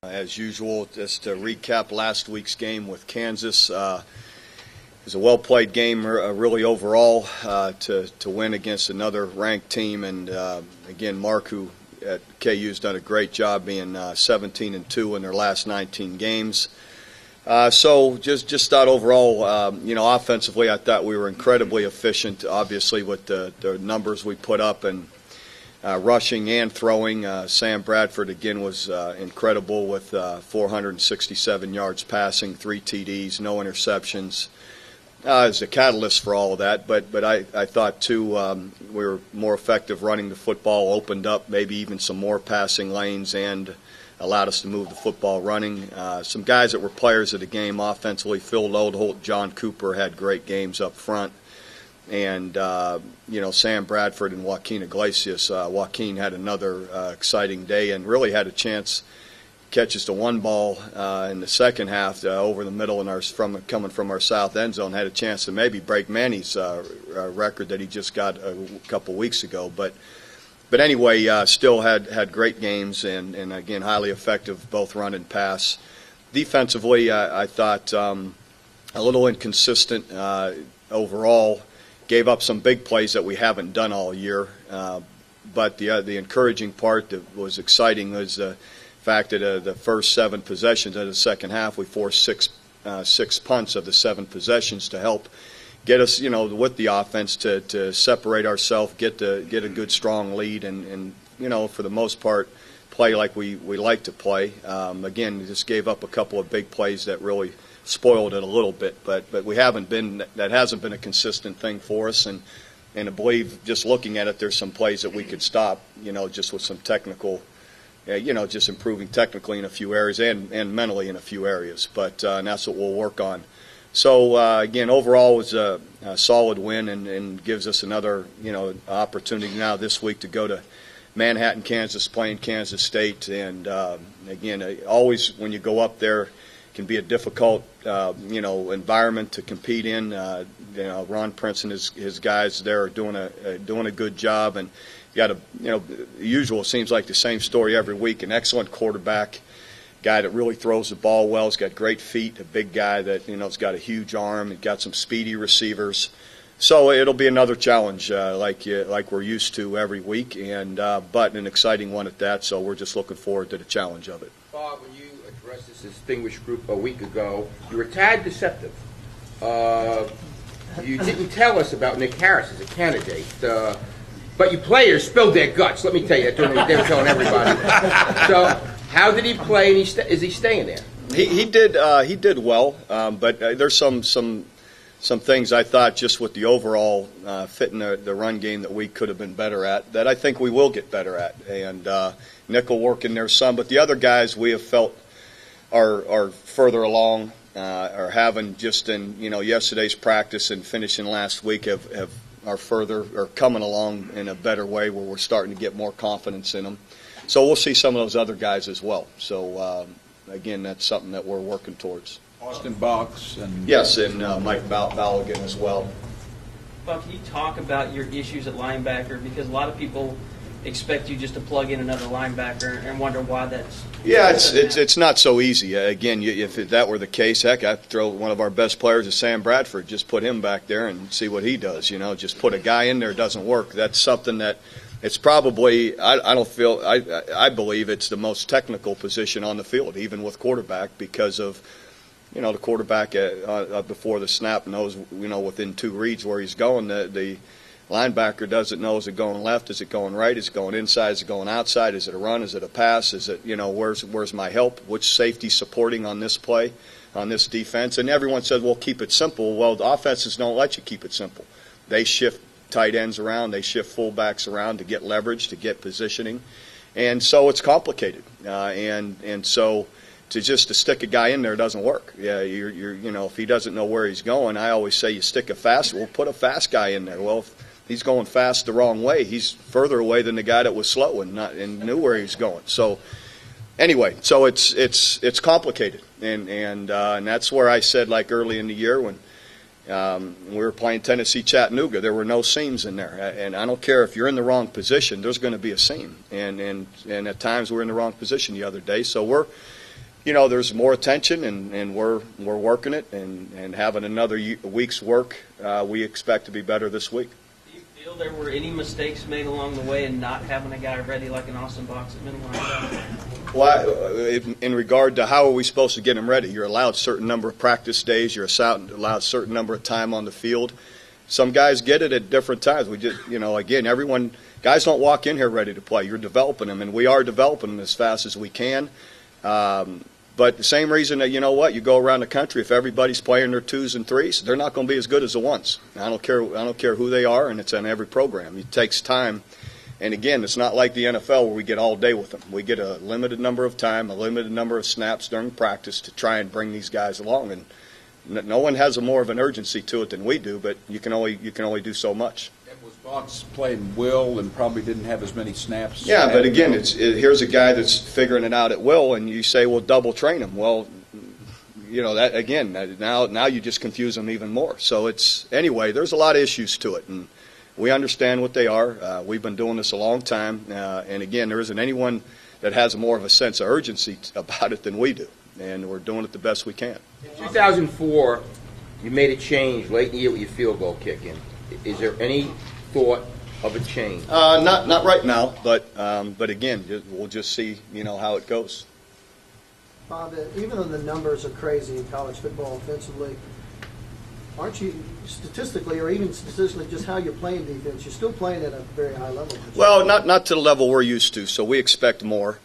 As usual, just to recap last week's game with Kansas, it was a well-played game, really overall, to win against another ranked team. And again, Mark, who at KU has done a great job being 17-2 in their last 19 games. So just thought overall, offensively, I thought we were incredibly efficient, obviously, with the numbers we put up, and rushing and throwing. Sam Bradford, again, was incredible with 467 yards passing, 3 TDs, no interceptions. As a catalyst for all of that, but I thought, too, we were more effective running the football, opened up maybe even some more passing lanes, and allowed us to move the football running. Some guys that were players of the game offensively, Phil Lodeholt, John Cooper had great games up front. And, Sam Bradford and Joaquin Iglesias. Joaquin had another exciting day and really had a chance, catches to one ball in the second half over the middle and coming from our south end zone, had a chance to maybe break Manny's record that he just got a couple weeks ago. But anyway, still had great games and again, highly effective, both run and pass. Defensively, I thought a little inconsistent overall. Gave up some big plays that we haven't done all year. But the encouraging part that was exciting was the fact that the first 7 possessions of the second half, we forced six punts of the 7 possessions to help get us, with the offense to separate ourselves, get a good strong lead, and for the most part, play like we like to play. Again, we just gave up a couple of big plays that really spoiled it a little bit, but that hasn't been a consistent thing for us, and I believe just looking at it, there's some plays that we could stop, just with some technical, just improving technically in a few areas and mentally in a few areas, but and that's what we'll work on. So again, overall it was a solid win and gives us another opportunity now this week to go to Manhattan, Kansas, playing Kansas State, and again, always when you go up there, can be a difficult, environment to compete in. Ron Prince and his guys there are doing a good job, and you got usual seems like the same story every week. An excellent quarterback, guy that really throws the ball well. He's got great feet. A big guy that has got a huge arm. He's got some speedy receivers. So it'll be another challenge, like we're used to every week, and but an exciting one at that. So we're just looking forward to the challenge of it. Bob, when you addressed this distinguished group a week ago, you were a tad deceptive. You didn't tell us about Nick Harris as a candidate, but you players spilled their guts. Let me tell you, they were telling everybody. So how did he play? And is he staying there? He did well, but there's some things I thought just with the overall fit in the run game that we could have been better at, that I think we will get better at. And Nick will work in there some, but the other guys we have felt are further along, are having just in yesterday's practice and finishing last week are coming along in a better way where we're starting to get more confidence in them. So we'll see some of those other guys as well. So again, that's something that we're working towards. Austin Box and yes, and Mike Balogan as well. Bob, can you talk about your issues at linebacker? Because a lot of people expect you just to plug in another linebacker and wonder why that's. Yeah, it's not so easy. Again, if that were the case, heck, I'd throw one of our best players, Sam Bradford, just put him back there and see what he does. Just put a guy in there, doesn't work. That's something that it's probably I believe it's the most technical position on the field, even with quarterback, because of the quarterback before the snap knows within 2 reads where he's going. The linebacker doesn't know, is it going left, is it going right, is it going inside, is it going outside, is it a run, is it a pass, is it, where's my help, which safety supporting on this play, on this defense. And everyone says, well, keep it simple. Well, the offenses don't let you keep it simple. They shift tight ends around, they shift fullbacks around to get leverage, to get positioning, and so it's complicated. And so to stick a guy in there doesn't work. Yeah, if he doesn't know where he's going, I always say you stick a fast. Well, put a fast guy in there. Well, if he's going fast the wrong way, he's further away than the guy that was slow and knew where he was going. So anyway, so it's complicated, and that's where I said, like early in the year when we were playing Tennessee Chattanooga, there were no seams in there, and I don't care if you're in the wrong position, there's going to be a seam, and at times we're in the wrong position the other day. So there's more attention, and we're working it, and having another week's work. We expect to be better this week. Do you feel there were any mistakes made along the way in not having a guy ready like an Austin Box at middle linebacker? Well, in regard to how are we supposed to get him ready, you're allowed a certain number of practice days. You're allowed a certain number of time on the field. Some guys get it at different times. We just, again, guys don't walk in here ready to play. You're developing them, and we are developing them as fast as we can. But the same reason that, you go around the country, if everybody's playing their 2s and 3s, they're not going to be as good as the 1s. I don't care who they are, and it's on every program. It takes time. And again, it's not like the NFL where we get all day with them. We get a limited number of time, a limited number of snaps during practice to try and bring these guys along. And no one has more of an urgency to it than we do, but you can only do so much. Was Box playing will and probably didn't have as many snaps? Yeah, but again, here's a guy that's figuring it out at will, and you say, well, double train him. Well, that again, now you just confuse them even more. So anyway, there's a lot of issues to it, and we understand what they are. We've been doing this a long time, and again, there isn't anyone that has more of a sense of urgency about it than we do, and we're doing it the best we can. In 2004, you made a change late in the year with your field goal kicking. Is there any thought of a change? Not right now, but again, we'll just see how it goes. Bob, even though the numbers are crazy in college football offensively, aren't you statistically, or even statistically, just how you're playing defense, you're still playing at a very high level? Well, not to the level we're used to, so we expect more.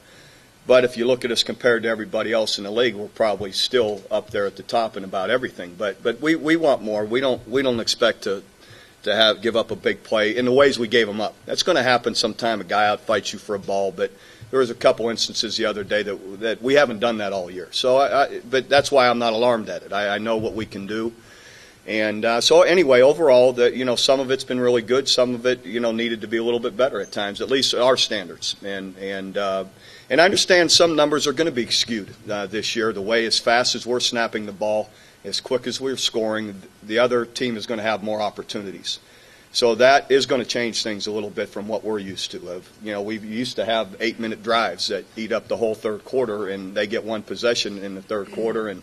But if you look at us compared to everybody else in the league, we're probably still up there at the top in about everything. But we want more. We don't expect to give up a big play in the ways we gave them up. That's going to happen sometime. A guy outfights you for a ball, but there was a couple instances the other day that we haven't done that all year. So, but that's why I'm not alarmed at it. I know what we can do, and so anyway, overall, some of it's been really good. Some of it, needed to be a little bit better at times, at least our standards. And I understand some numbers are going to be skewed this year. The way as fast as we're snapping the ball, as quick as we're scoring, the other team is going to have more opportunities. So that is going to change things a little bit from what we're used to. We used to have 8-minute drives that eat up the whole third quarter, and they get one possession in the third quarter, and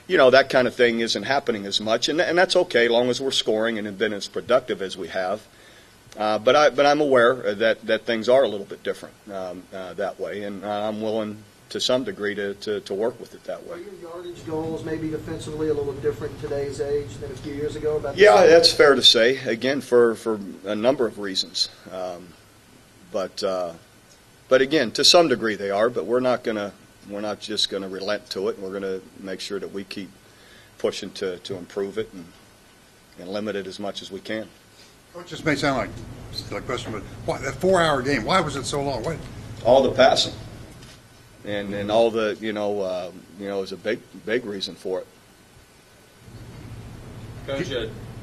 that kind of thing isn't happening as much, and that's okay as long as we're scoring and have been as productive as we have. But I'm aware that things are a little bit different that way, and I'm willing to some degree to work with it that way. Are your yardage goals maybe defensively a little different in today's age than a few years ago? Yeah, that's fair to say. Again, for a number of reasons, but again, to some degree they are. But we're not just gonna relent to it. We're gonna make sure that we keep pushing to improve it and limit it as much as we can. It just may sound like a silly question, but why that 4-hour game? Why was it so long? What? All the passing, and all the is a big reason for it. Coach,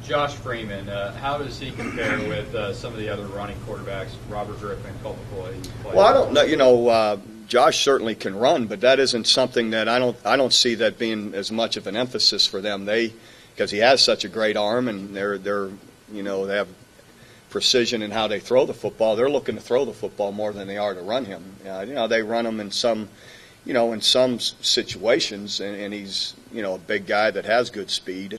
Josh Freeman, how does he compare with some of the other running quarterbacks, Robert Griffin, Colt McCoy? Well, I don't know. Josh certainly can run, but that isn't something that I don't see that being as much of an emphasis for them. Because he has such a great arm, and they have precision in how they throw the football. They're looking to throw the football more than they are to run him. They run him in some situations, and he's a big guy that has good speed.